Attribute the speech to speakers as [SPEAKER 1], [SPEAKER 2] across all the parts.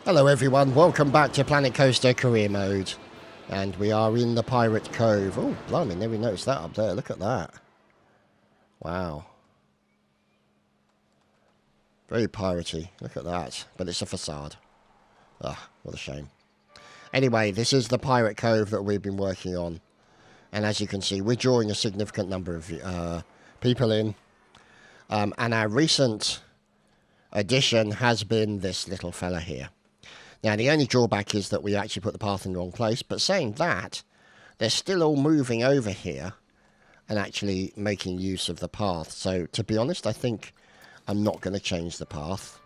[SPEAKER 1] Hello everyone, welcome back to Planet Coaster Career Mode. And we are in the Pirate Cove. Oh, blimey, never noticed that up there. Look at that. Wow. Very piratey. Look at that. But it's a facade. Ah, what a shame. Anyway, this is the Pirate Cove that we've been working on. And as you can see, we're drawing a significant number of people in. And our recent addition has been this little fella here. Now, the only drawback is that we actually put the path in the wrong place. But saying that, they're still all moving over here and actually making use of the path. So, to be honest, I think I'm not going to change the path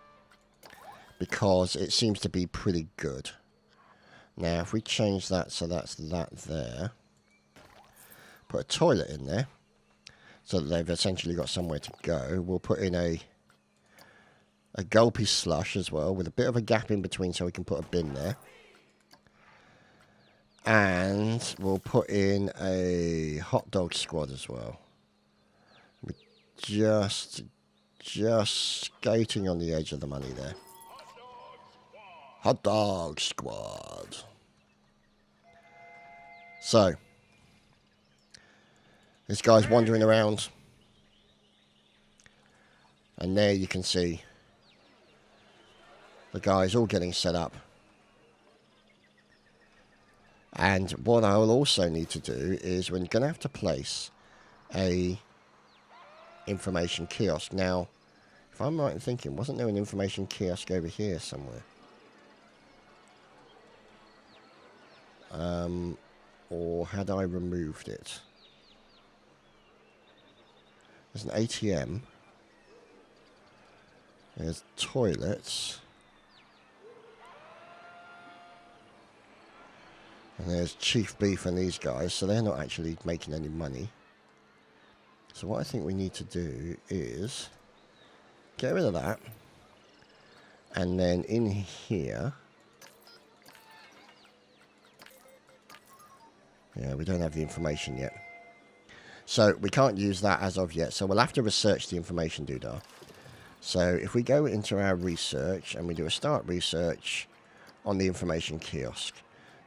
[SPEAKER 1] because it seems to be pretty good. Now, if we change that so that's that there, put a toilet in there so that they've essentially got somewhere to go. We'll put in a gulpy slush as well, with a bit of a gap in between so we can put a bin there. And we'll put in a hot dog squad as well. We're just skating on the edge of the money there. Hot dog squad. So, this guy's wandering around. And there you can see the guys all getting set up. And what I will also need to do is we're going to have to place a information kiosk. Now, if I'm right in thinking, wasn't there an information kiosk over here somewhere? Or had I removed it? There's an ATM. There's toilets. And there's Chief Beef and these guys, so they're not actually making any money. So what I think we need to do is get rid of that. And then in here, yeah, we don't have the information yet. So we can't use that as of yet. So we'll have to research the information doodah. So if we go into our research and we do a start research on the information kiosk.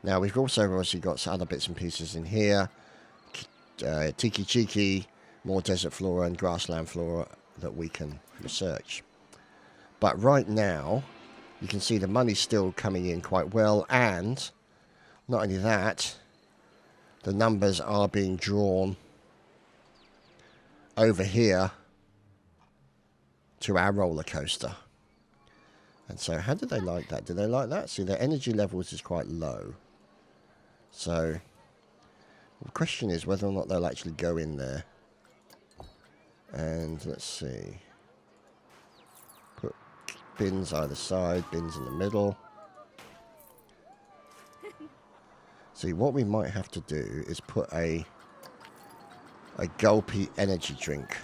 [SPEAKER 1] Now, we've also obviously got some other bits and pieces in here. Tiki Chiki, more desert flora and grassland flora that we can research. But right now, you can see the money's still coming in quite well. And not only that, the numbers are being drawn over here to our roller coaster. And so, how do they like that? Do they like that? See, their energy levels is quite low. So, the question is whether or not they'll actually go in there. And let's see. Put bins either side, bins in the middle. See, what we might have to do is put a gulpy energy drink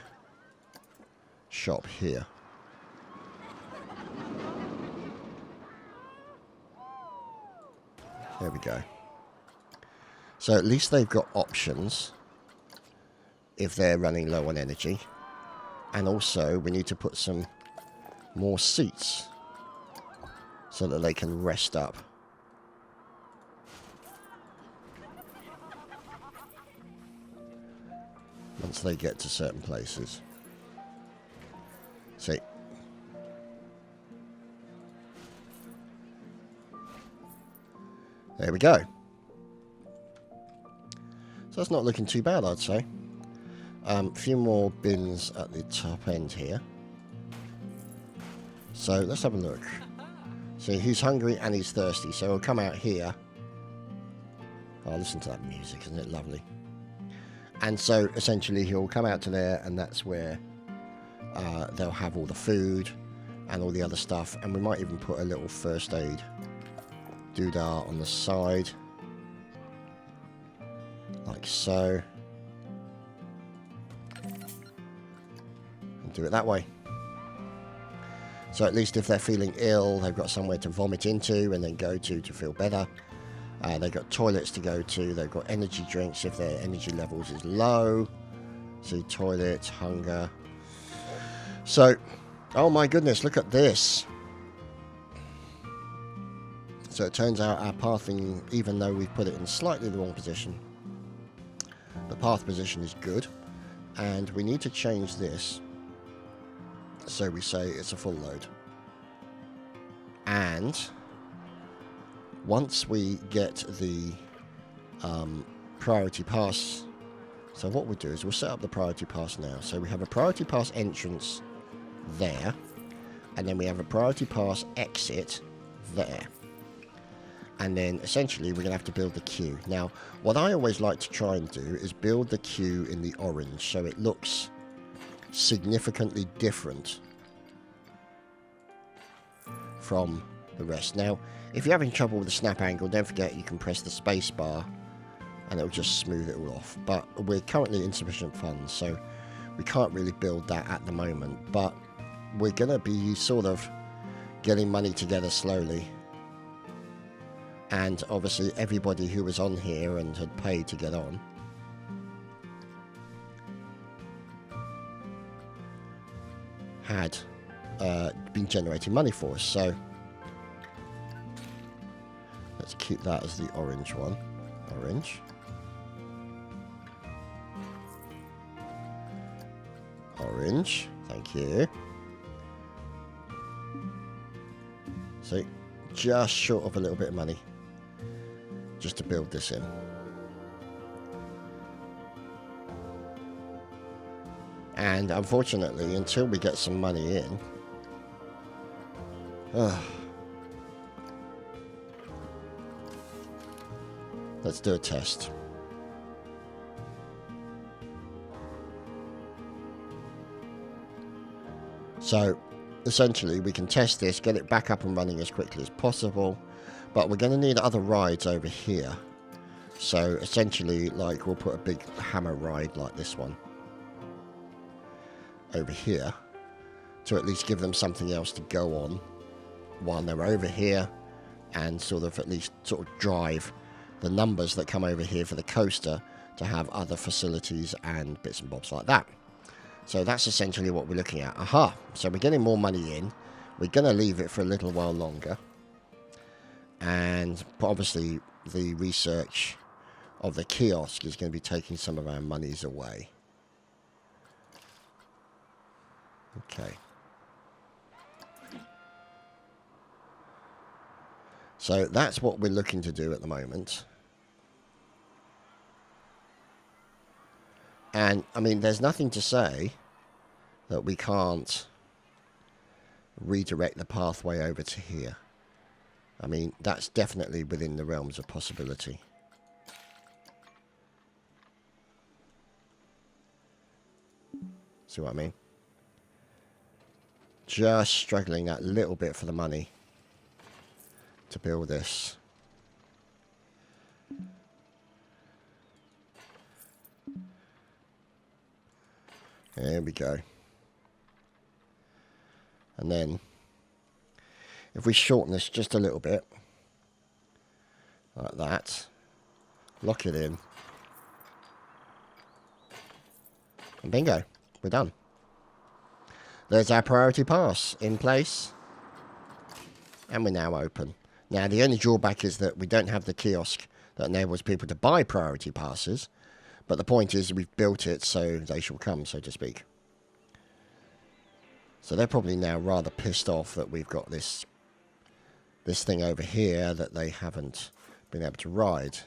[SPEAKER 1] shop here. There we go. So at least they've got options if they're running low on energy. And also we need to put some more seats so that they can rest up. Once they get to certain places. See. There we go. So that's not looking too bad, I'd say. A few more bins at the top end here. So let's have a look. See, he's hungry and he's thirsty, so he'll come out here. Oh, listen to that music, isn't it lovely? And so essentially he'll come out to there, and that's where they'll have all the food and all the other stuff. And we might even put a little first aid doodah on the side. Like so. And do it that way. So at least if they're feeling ill, they've got somewhere to vomit into and then go to feel better. They've got toilets to go to. They've got energy drinks if their energy levels is low. See, toilet, hunger. So, oh my goodness, look at this. So it turns out our pathing, even though we've put it in slightly the wrong position, the path position is good. And we need to change this. So we say it's a full load. And once we get the priority pass, so what we'll do is we'll set up the priority pass now. So we have a priority pass entrance there, and then we have a priority pass exit there. And then essentially we're going to have to build the queue. Now, what I always like to try and do is build the queue in the orange so it looks significantly different from the rest. Now, if you're having trouble with the snap angle, don't forget you can press the space bar and it'll just smooth it all off. But we're currently insufficient funds, so we can't really build that at the moment. But we're going to be sort of getting money together slowly. And obviously everybody who was on here and had paid to get on had been generating money for us. So let's keep that as the orange one. Orange. Orange. Thank you. So just short of a little bit of money just to build this in. And unfortunately, until we get some money in, let's do a test. So essentially we can test this, get it back up and running as quickly as possible, but we're going to need other rides over here. So essentially, like, we'll put a big hammer ride like this one over here to at least give them something else to go on while they're over here, and sort of at least sort of drive the numbers that come over here for the coaster to have other facilities and bits and bobs like that. So that's essentially what we're looking at. Aha! So we're getting more money in. We're going to leave it for a little while longer. And obviously the research of the kiosk is going to be taking some of our monies away. Okay. So that's what we're looking to do at the moment. And, I mean, there's nothing to say that we can't redirect the pathway over to here. I mean, that's definitely within the realms of possibility. See what I mean? Just struggling that little bit for the money to build this. There we go. And then, if we shorten this just a little bit, like that, lock it in, and bingo, we're done. There's our priority pass in place, and we're now open. Now, the only drawback is that we don't have the kiosk that enables people to buy priority passes, but the point is we've built it so they shall come, so to speak. So they're probably now rather pissed off that we've got this thing over here that they haven't been able to ride.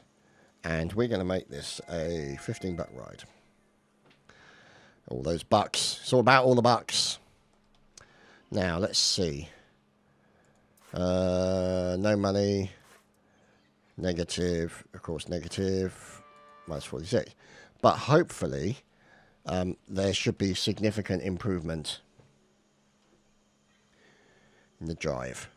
[SPEAKER 1] And we're going to make this a 15-buck ride. All those bucks. It's all about all the bucks. Now, let's see. No money. Negative. Of course, negative. Minus 46. But hopefully, there should be significant improvement in the drive.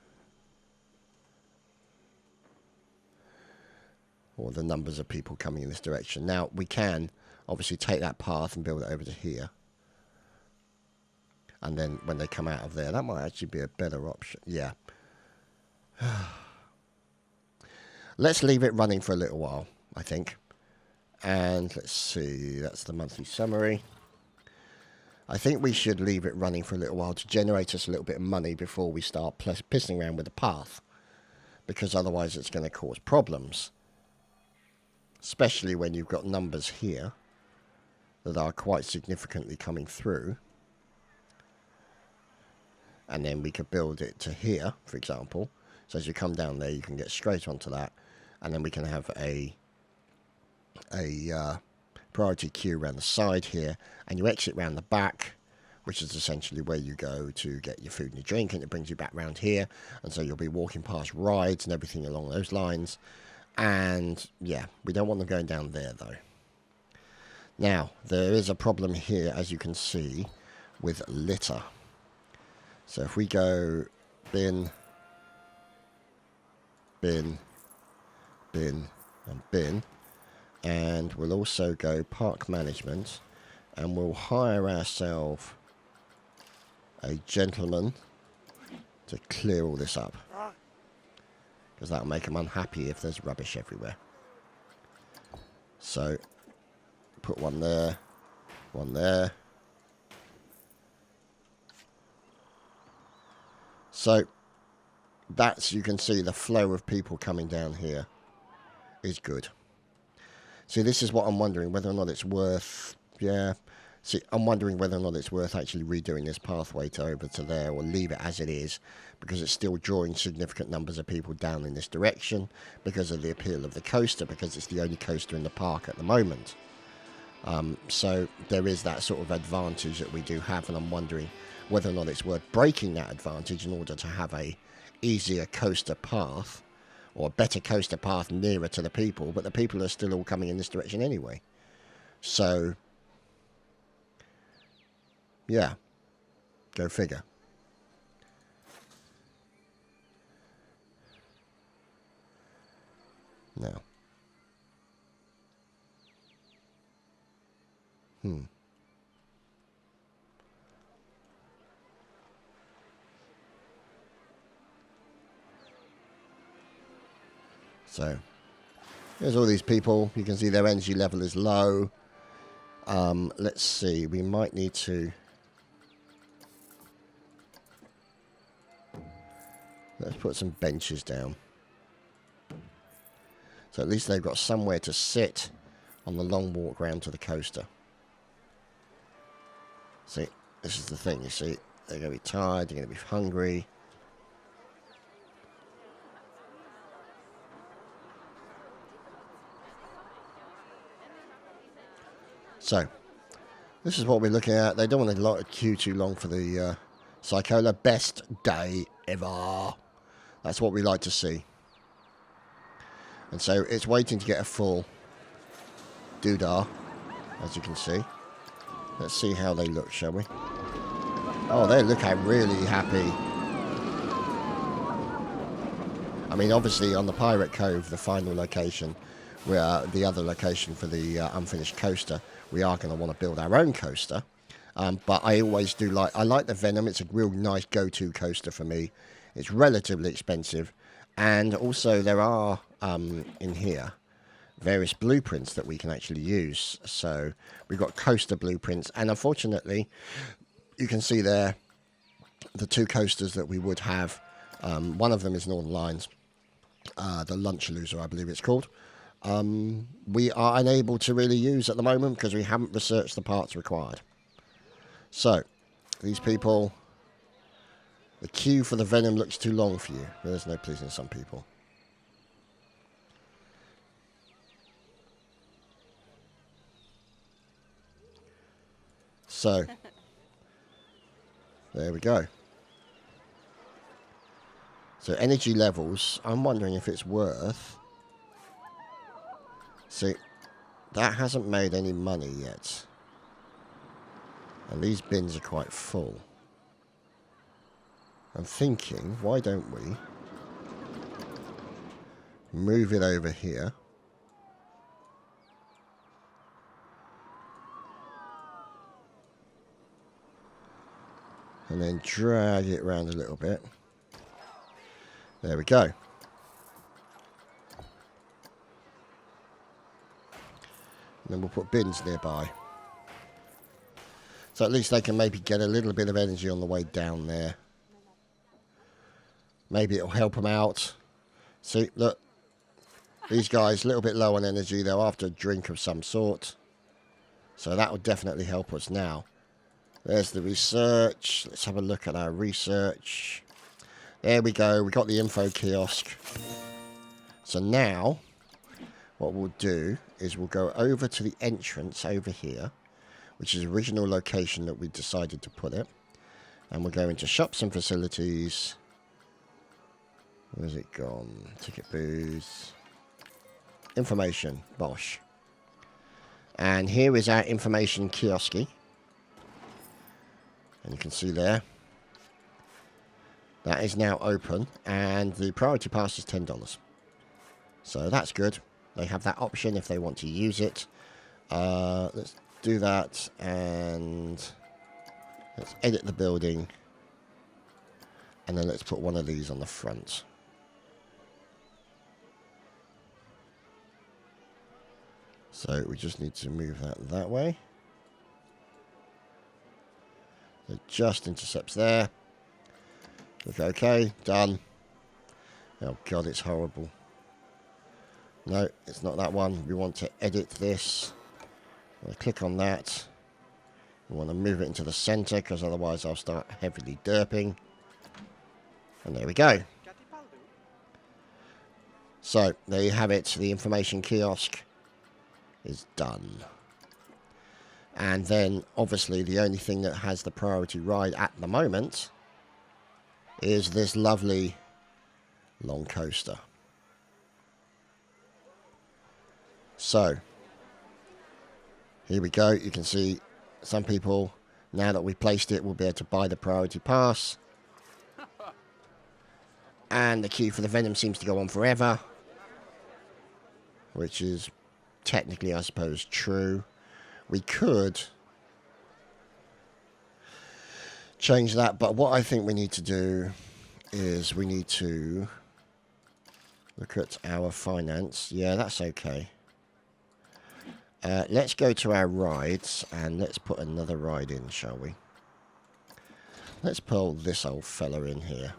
[SPEAKER 1] Or the numbers of people coming in this direction. Now, we can obviously take that path and build it over to here. And then when they come out of there, that might actually be a better option. Yeah. Let's leave it running for a little while, I think. And let's see, that's the monthly summary. I think we should leave it running for a little while to generate us a little bit of money before we start pissing around with the path. because otherwise it's going to cause problems. Especially when you've got numbers here that are quite significantly coming through. And then we could build it to here, for example. So as you come down there, you can get straight onto that. And then we can have a priority queue around the side here. And you exit around the back, which is essentially where you go to get your food and your drink. And it brings you back round here. And so you'll be walking past rides and everything along those lines. And, yeah, we don't want them going down there, though. Now, there is a problem here, as you can see, with litter. So if we go bin, bin, bin, and bin, and we'll also go park management, and we'll hire ourselves a gentleman to clear all this up. Because that'll make them unhappy if there's rubbish everywhere. So, put one there, one there. So, that's, you can see the flow of people coming down here is good. See, this is what I'm wondering, whether or not it's worth, See, I'm wondering whether or not it's worth actually redoing this pathway to over to there, or leave it as it is, because it's still drawing significant numbers of people down in this direction because of the appeal of the coaster, because it's the only coaster in the park at the moment. So there is that sort of advantage that we do have, and I'm wondering whether or not it's worth breaking that advantage in order to have a easier coaster path, or a better coaster path nearer to the people, but the people are still all coming in this direction anyway. So, yeah, go figure. Now. So, there's all these people. You can see their energy level is low. Let's see. We might need to... Let's put some benches down. So at least they've got somewhere to sit on the long walk round to the coaster. See, this is the thing, you see. They're going to be tired, they're going to be hungry. So, this is what we're looking at. They don't want to queue too long for the Psychola. Best day ever. That's what we like to see. And so it's waiting to get a full doodah, as you can see. Let's see how they look, shall we? Oh, they look really happy. I mean, obviously on the Pirate Cove, the final location, where the other location for the unfinished coaster, we are going to want to build our own coaster. But I always do I like the Venom. It's a real nice go-to coaster for me. It's relatively expensive. And also there are, in here, various blueprints that we can actually use. So we've got coaster blueprints. And unfortunately, you can see there the two coasters that we would have. One of them is Northern Lines, the Lunch Loser, I believe it's called. We are unable to really use at the moment because we haven't researched the parts required. So, these people, the queue for the Venom looks too long for you. There's no pleasing some people. So, there we go. So, energy levels, I'm wondering if it's worth... See, that hasn't made any money yet. And these bins are quite full. I'm thinking, why don't we move it over here? And then drag it around a little bit. There we go. And then we'll put bins nearby. So at least they can maybe get a little bit of energy on the way down there. Maybe it'll help them out. See, look. These guys, a little bit low on energy. They're after a drink of some sort. So that will definitely help us now. There's the research. Let's have a look at our research. There we go. We got the info kiosk. So now, what we'll do is we'll go over to the entrance over here, which is the original location that we decided to put it. And we'll go into shops and facilities. Where's it gone? Ticket booths. Information. Bosh. And here is our information kiosk. And you can see there. That is now open. And the priority pass is $10. So that's good. They have that option if they want to use it. Let's do that. And let's edit the building. And then let's put one of these on the front. So we just need to move that way. It just intercepts there. Look, okay, done. Oh god, it's horrible. No, it's not that one. We want to edit this. I'm going to click on that. We want to move it into the center because otherwise I'll start heavily derping. And there we go. So, there you have it. The information kiosk is done. And then, obviously, the only thing that has the priority ride at the moment is this lovely long coaster. So, here we go. You can see some people, now that we've placed it, will be able to buy the priority pass. And the queue for the Venom seems to go on forever, which is technically, I suppose, true. We could change that, but what I think we need to do is we need to look at our finance. Yeah, that's okay. Let's go to our rides and let's put another ride in, shall we? Let's pull this old fella in here.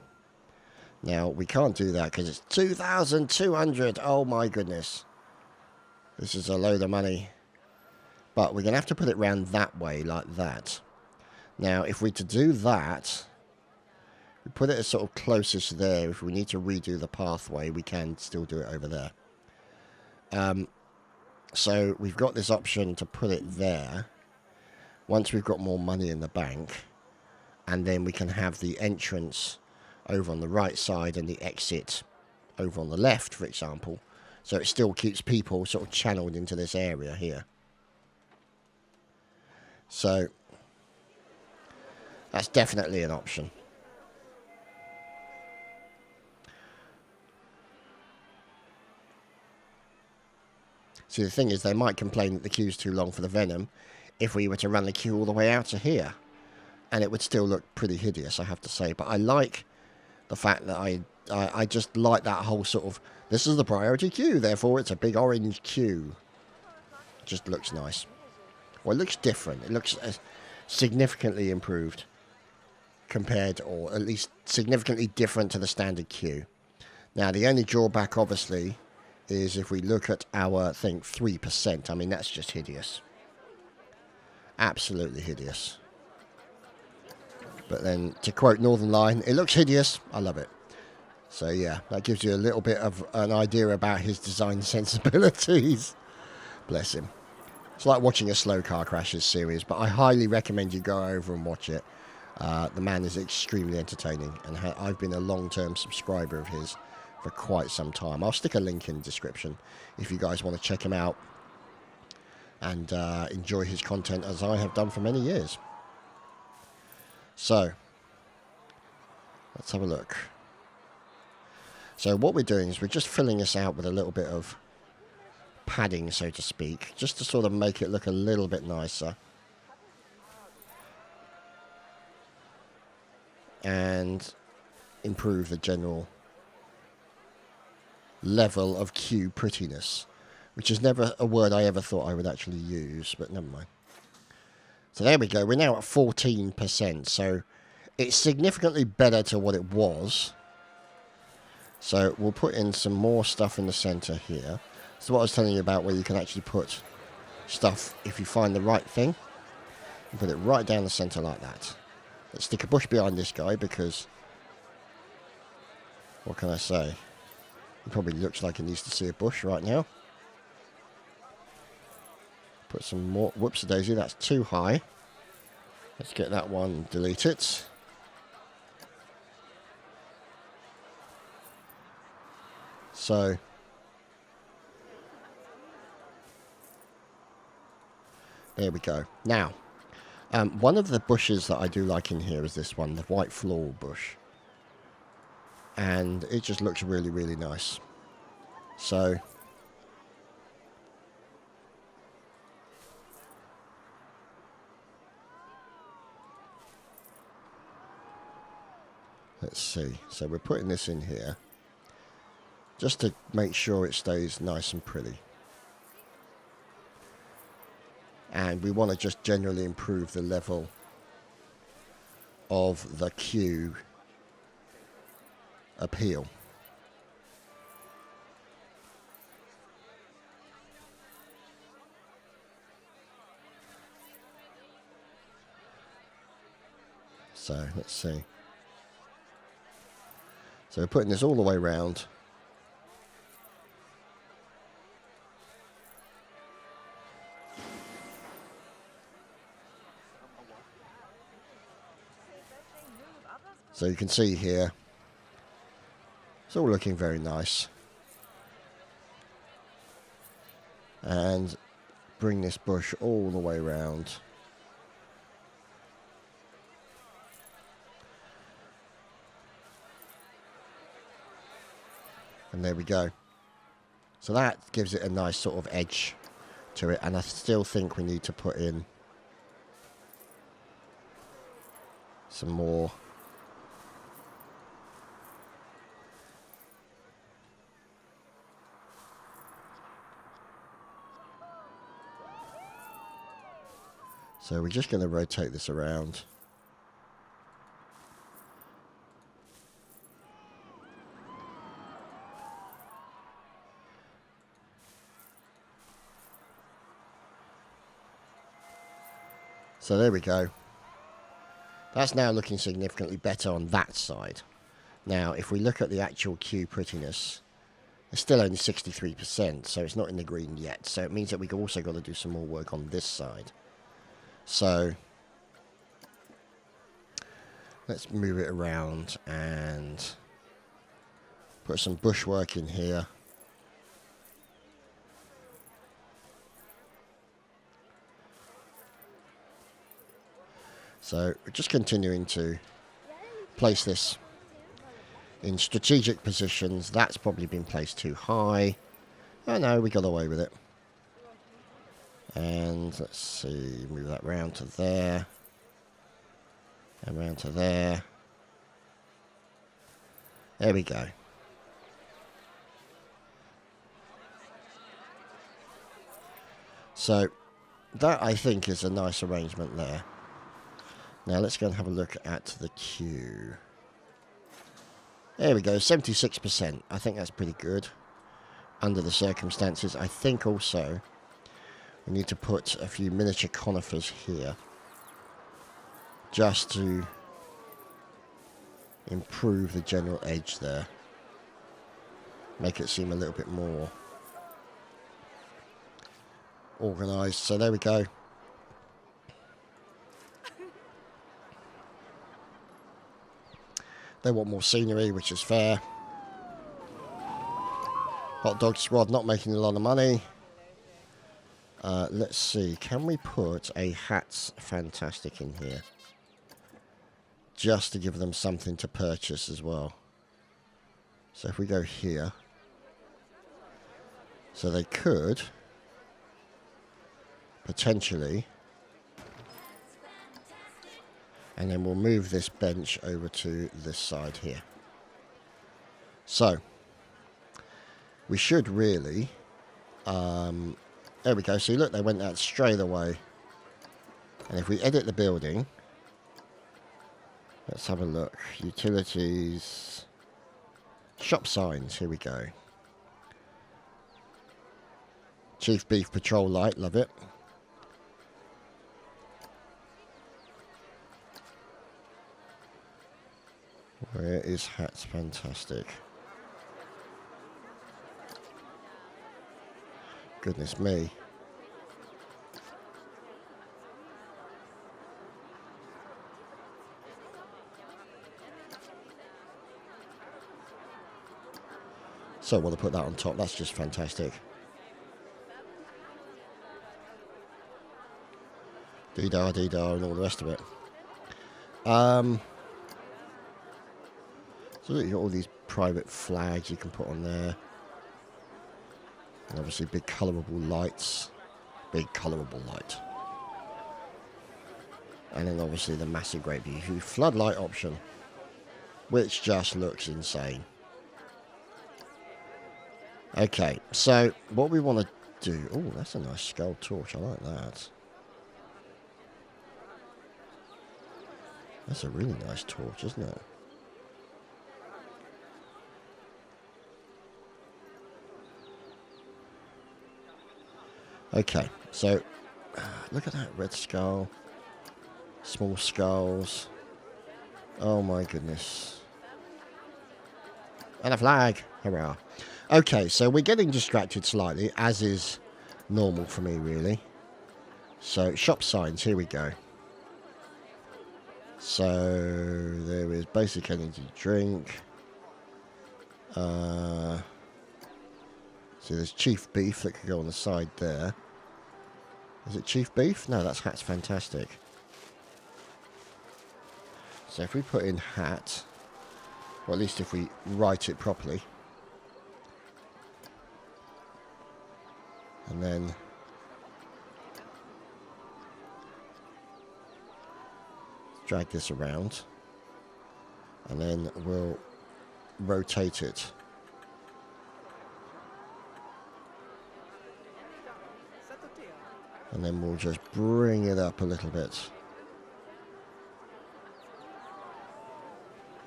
[SPEAKER 1] Now, we can't do that because it's 2,200. Oh my goodness. This is a load of money. But we're going to have to put it round that way, like that. Now, if we're to do that, we put it as sort of closest there. If we need to redo the pathway, we can still do it over there. So we've got this option to put it there. Once we've got more money in the bank. And then we can have the entrance over on the right side and the exit over on the left, for example. So it still keeps people sort of channeled into this area here. So that's definitely an option. See, the thing is, they might complain that the queue's too long for the Venom if we were to run the queue all the way out to here. And it would still look pretty hideous, I have to say. But I like the fact that I just like that whole sort of, this is the priority queue, therefore it's a big orange queue. It just looks nice. Well, it looks different. It looks significantly improved compared, or at least significantly different to the standard queue. Now, the only drawback, obviously, is if we look at our, I think, 3%. I mean, that's just hideous. Absolutely hideous. But then, to quote Northern Line, it looks hideous. I love it. So, yeah, that gives you a little bit of an idea about his design sensibilities. Bless him. It's like watching a slow car crashes series, but I highly recommend you go over and watch it. The man is extremely entertaining, and I've been a long-term subscriber of his for quite some time. I'll stick a link in the description if you guys want to check him out and enjoy his content as I have done for many years. So, let's have a look. So what we're doing is we're just filling this out with a little bit of padding, so to speak, just to sort of make it look a little bit nicer. And improve the general level of queue prettiness, which is never a word I ever thought I would actually use, but never mind. So there we go. We're now at 14%, so it's significantly better to what it was. So we'll put in some more stuff in the center here. So what I was telling you about, where you can actually put stuff, if you find the right thing, and put it right down the center like that. Let's stick a bush behind this guy because, what can I say? He probably looks like he needs to see a bush right now. Put some more, whoops-a-daisy, that's too high. Let's get that one, delete it. So, there we go. Now, one of the bushes that I do like in here is this one, the white floral bush. And it just looks really, really nice. So, let's see. So we're putting this in here just to make sure it stays nice and pretty. And we want to just generally improve the level of the queue appeal. So let's see. So we're putting this all the way around. So you can see here, it's all looking very nice. And bring this bush all the way around. And there we go. So that gives it a nice sort of edge to it. And I still think we need to put in some more. So we're just going to rotate this around. So there we go. That's now looking significantly better on that side. Now, if we look at the actual queue prettiness, it's still only 63%, so it's not in the green yet. So it means that we've also got to do some more work on this side. So let's move it around and put some bushwork in here. So we're just continuing to place this in strategic positions. That's probably been placed too high. Oh no, we got away with it. And let's see, move that round to there. And round to there. There we go. So that, I think, is a nice arrangement there. Now let's go and have a look at the queue. There we go, 76%. I think that's pretty good under the circumstances. I think also we need to put a few miniature conifers here just to improve the general edge there. Make it seem a little bit more organised. So there we go. They want more scenery, which is fair. Hot Dog Squad not making a lot of money. Let's see. Can we put a Hats Fantastic in here? Just to give them something to purchase as well. So if we go here. So they could potentially. And then we'll move this bench over to this side here. So we should really, there we go. See, look, they went out straight away. And if we edit the building, let's have a look. Utilities, Shop signs, here we go. Chief Beef Patrol light, love it. Where is hats? Fantastic. Goodness me. So I want to put that on top. That's just fantastic. Dee-dar, dee-dar, and all the rest of it. So you've got all these private flags you can put on there. And obviously big colourable lights. Big colourable light. And then obviously the massive great view floodlight option. Which just looks insane. Okay, so what we want to do... Oh, that's a nice skull torch. I like that. That's a really nice torch, isn't it? Okay, so look at that red skull. Small skulls. Oh my goodness. And a flag. Hurrah. Okay, so we're getting distracted slightly, as is normal for me, really. So, shop signs, here we go. So, there is basic energy drink. So, there's Chief Beef that could go on the side there. Is it Chief Beef? No, that's Hat's fantastic. So, if we put in Hat, or at least if we write it properly. And then drag this around. And then we'll rotate it. And then we'll just bring it up a little bit.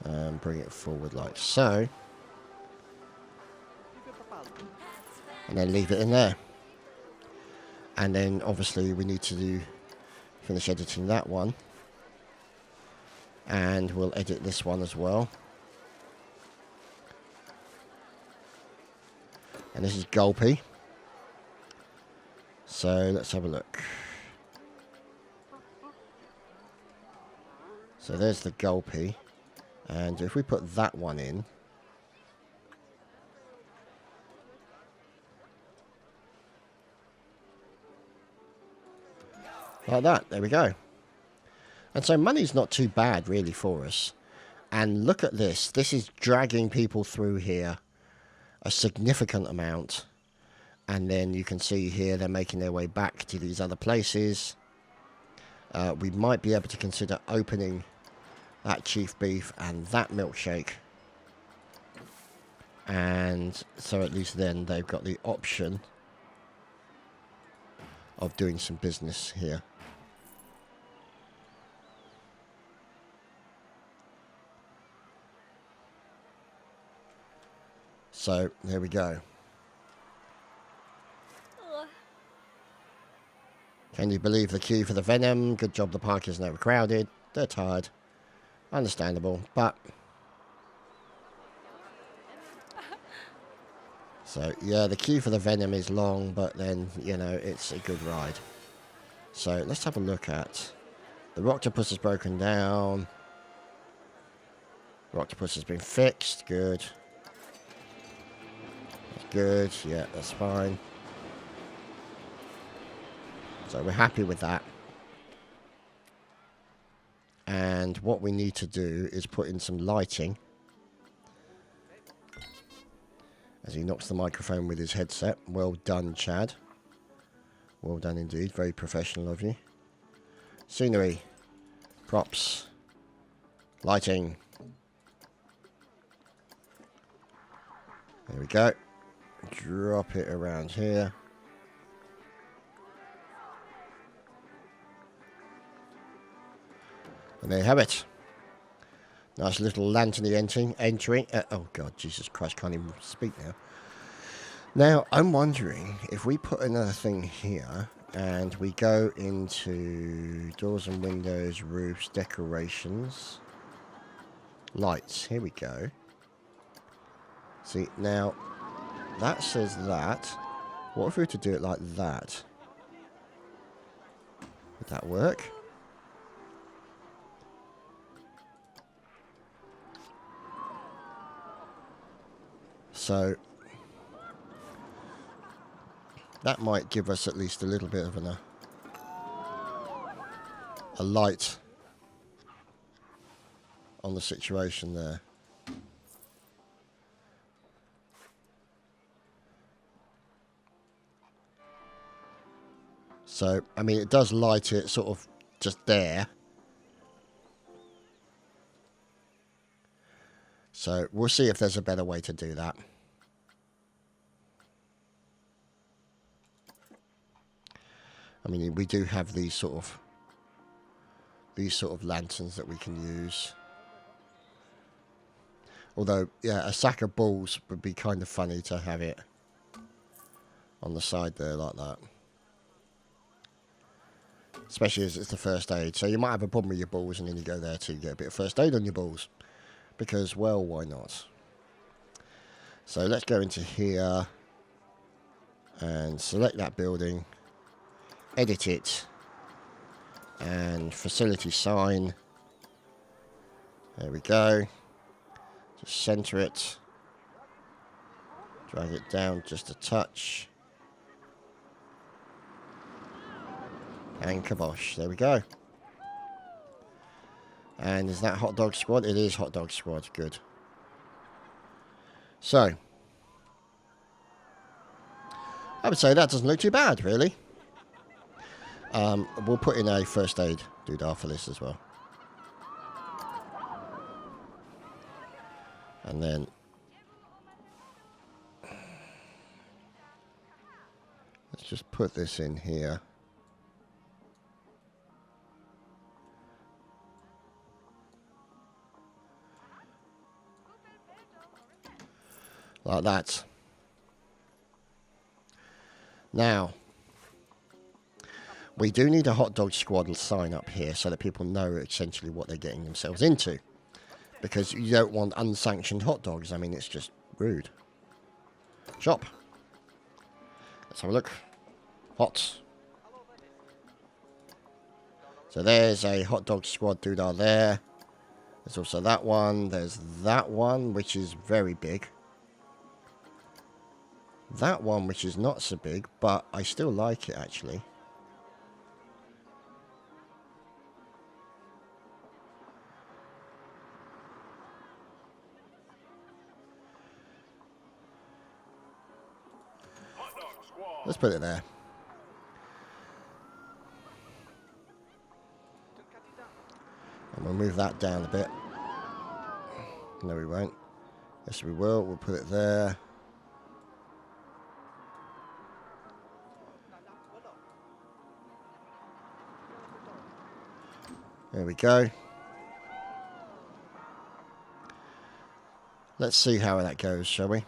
[SPEAKER 1] And bring it forward like so. And then leave it in there. And then obviously we need to finish editing that one. And we'll edit this one as well. And this is Gulpy. So let's have a look. So there's the Gulpy. And if we put that one in. Like that, there we go. And so money's not too bad really for us. And look at this. This is dragging people through here a significant amount. And then you can see here they're making their way back to these other places. We might be able to consider opening that Chief Beef and that milkshake. And so at least then they've got the option of doing some business here. So, there we go. Can you believe the queue for the Venom? Good job the park is never crowded. They're tired. Understandable, but... So, yeah, the queue for the Venom is long, but then, you know, it's a good ride. So, let's have a look at... The Roctopus is broken down. Roctopus has been fixed. Good. Good, yeah, that's fine. So we're happy with that. And what we need to do is put in some lighting. As he knocks the microphone with his headset. Well done, Chad. Well done indeed. Very professional of you. Scenery. Props. Lighting. There we go. Drop it around here. And there you have it. Nice little lantern entry. Oh God, Jesus Christ, can't even speak now. Now, I'm wondering if we put another thing here and we go into doors and windows, roofs, decorations, lights. Here we go. See, now, that says that. What if we were to do it like that? Would that work? So that might give us at least a little bit of a light on the situation there. So, I mean, it does light it sort of just there. So we'll see if there's a better way to do that. I mean, we do have these sort of lanterns that we can use. Although, yeah, a sack of balls would be kind of funny to have it on the side there like that. Especially as it's the first aid. So you might have a problem with your balls and then you go there to get a bit of first aid on your balls. Because, well, why not? So let's go into here and select that building. Edit it. And facility sign. There we go. Just center it. Drag it down just a touch. And kibosh. There we go. And is that Hot Dog Squad? It is Hot Dog Squad. Good. So, I would say that doesn't look too bad, really. We'll put in a first aid doodah for this as well. And then let's just put this in here. Like that. Now, we do need a Hot Dog Squad sign up here so that people know essentially what they're getting themselves into. Because you don't want unsanctioned hot dogs. I mean, it's just rude. Shop. Let's have a look. Hot. So there's a Hot Dog Squad doodah there. There's also that one. There's that one, which is very big. That one, which is not so big, but I still like it, actually. Let's put it there. And we'll move that down a bit. No, we won't. Yes, we will. We'll put it there. There we go. Let's see how that goes, shall we?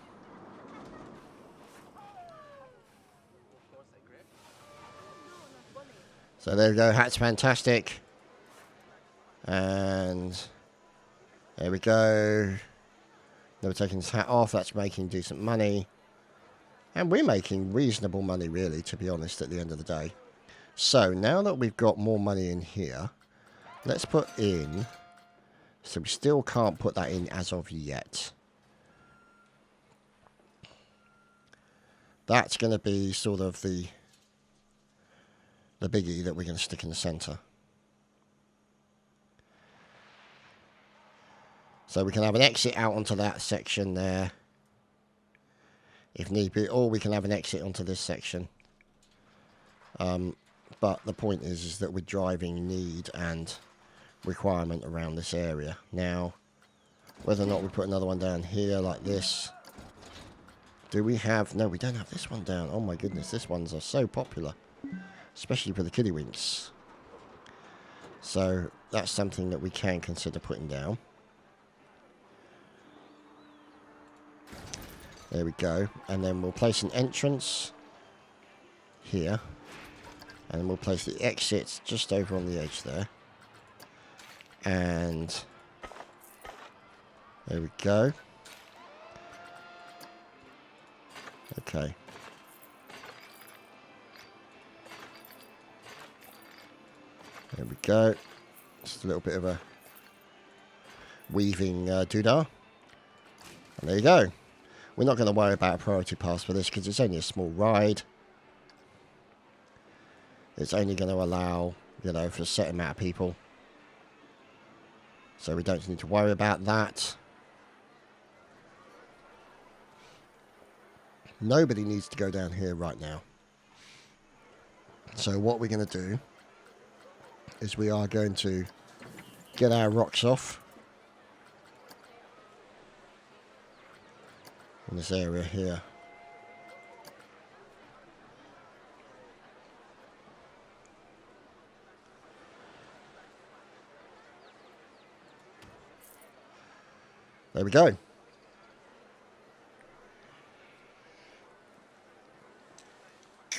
[SPEAKER 1] So there we go, hat's fantastic. And there we go. Never taking his hat off, that's making decent money. And we're making reasonable money, really, to be honest, at the end of the day. So now that we've got more money in here, let's put in, so we still can't put that in as of yet. That's going to be sort of the biggie that we're going to stick in the centre. So we can have an exit out onto that section there, if need be, or we can have an exit onto this section. But the point is that we're driving need and requirement around this area. Now, whether or not we put another one down here like this. Do we have... No, we don't have this one down. Oh my goodness, this ones are so popular. Especially for the kiddywinks. So, that's something that we can consider putting down. There we go. And then we'll place an entrance here. And we'll place the exit just over on the edge there. And there we go. Okay. There we go. Just a little bit of a weaving doodah. And there you go. We're not going to worry about a priority pass for this because it's only a small ride. It's only going to allow, you know, for a set amount of people. So we don't need to worry about that. Nobody needs to go down here right now. So what we're going to do is we are going to get our rocks off in this area here. There we go.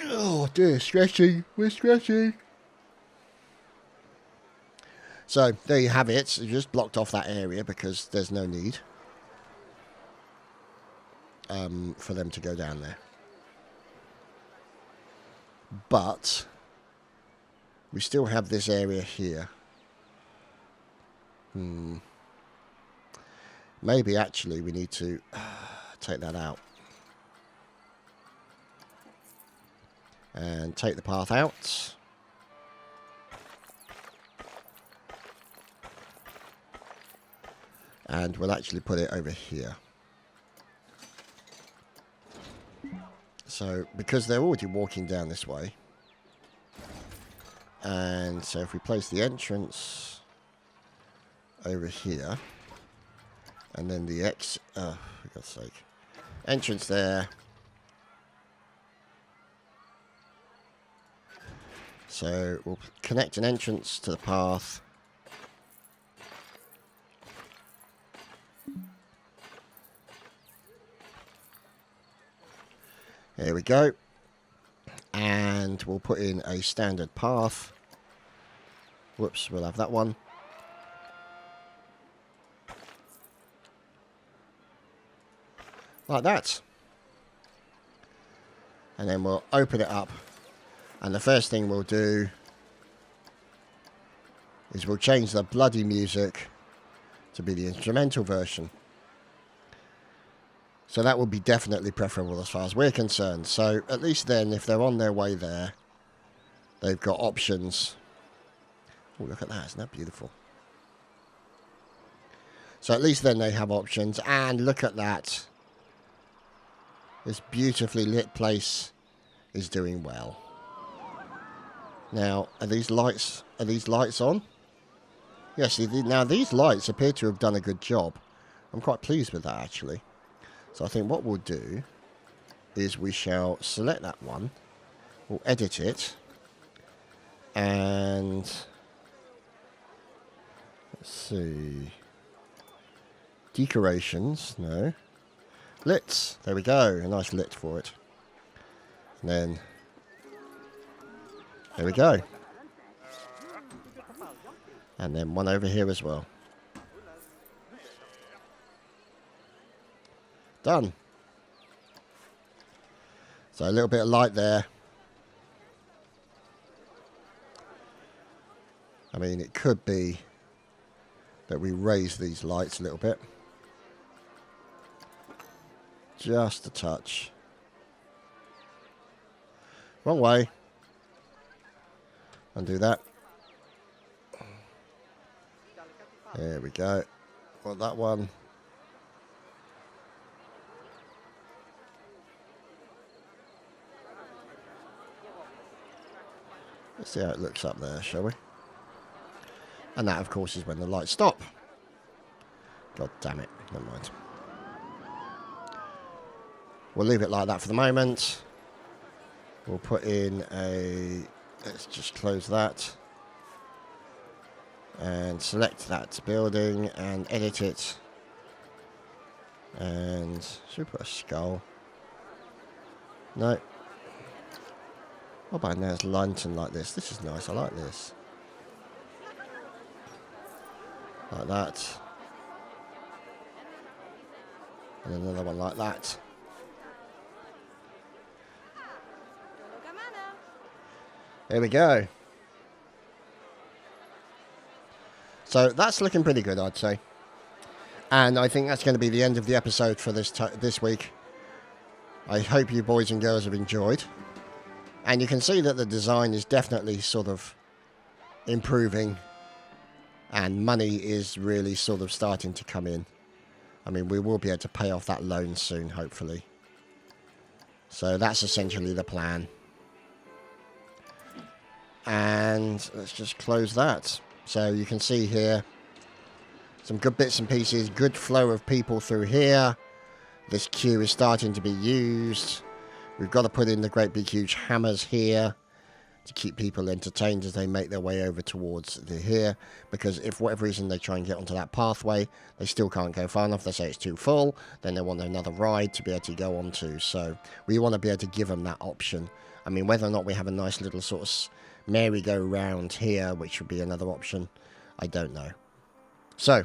[SPEAKER 1] Oh dear, scratching. We're scratching. So there you have it. You just blocked off that area because there's no need for them to go down there. But we still have this area here. Maybe actually we need to take that out. And take the path out. And we'll actually put it over here. So, because they're already walking down this way. And so if we place the entrance over here. And then the for God's sake. Entrance there. So we'll connect an entrance to the path. There we go. And we'll put in a standard path. Whoops, we'll have that one. Like that. And then we'll open it up. And the first thing we'll do is we'll change the bloody music to be the instrumental version. So that would be definitely preferable as far as we're concerned. So at least then, if they're on their way there, they've got options. Oh, look at that. Isn't that beautiful? So at least then they have options. And look at that. This beautifully lit place is doing well. Now, are these lights on? Yes, now these lights appear to have done a good job. I'm quite pleased with that, actually. So I think what we'll do is we shall select that one. We'll edit it. And let's see. Decorations, no. Lit, there we go. A nice lit for it. And then there we go. And then one over here as well. Done. So a little bit of light there. I mean, it could be that we raise these lights a little bit. Just a touch. Wrong way. Undo that. There we go. Well, that one. Let's see how it looks up there, shall we? And that, of course, is when the lights stop. God damn it. Never mind. We'll leave it like that for the moment. We'll put in a... Let's just close that. And select that building and edit it. And should we put a skull? No. What about now? It's lantern like this. This is nice. I like this. Like that. And another one like that. There we go. So that's looking pretty good, I'd say. And I think that's going to be the end of the episode for this week. I hope you boys and girls have enjoyed. And you can see that the design is definitely sort of improving. And money is really sort of starting to come in. I mean, we will be able to pay off that loan soon, hopefully. So that's essentially the plan. And let's just close that. So you can see here some good bits and pieces, good flow of people through here. This queue is starting to be used. We've got to put in the great big huge hammers here to keep people entertained as they make their way over towards here. Because if for whatever reason they try and get onto that pathway, they still can't go far enough. They say it's too full. Then they want another ride to be able to go onto. So we want to be able to give them that option. I mean, whether or not we have a nice little sort of merry-go-round here, which would be another option, I don't know. So,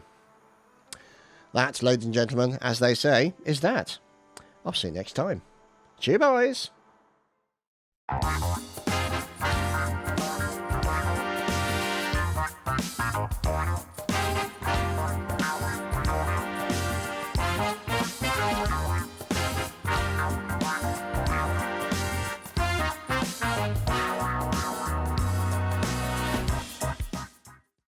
[SPEAKER 1] that, ladies and gentlemen, as they say, is that. I'll see you next time. Cheers, boys!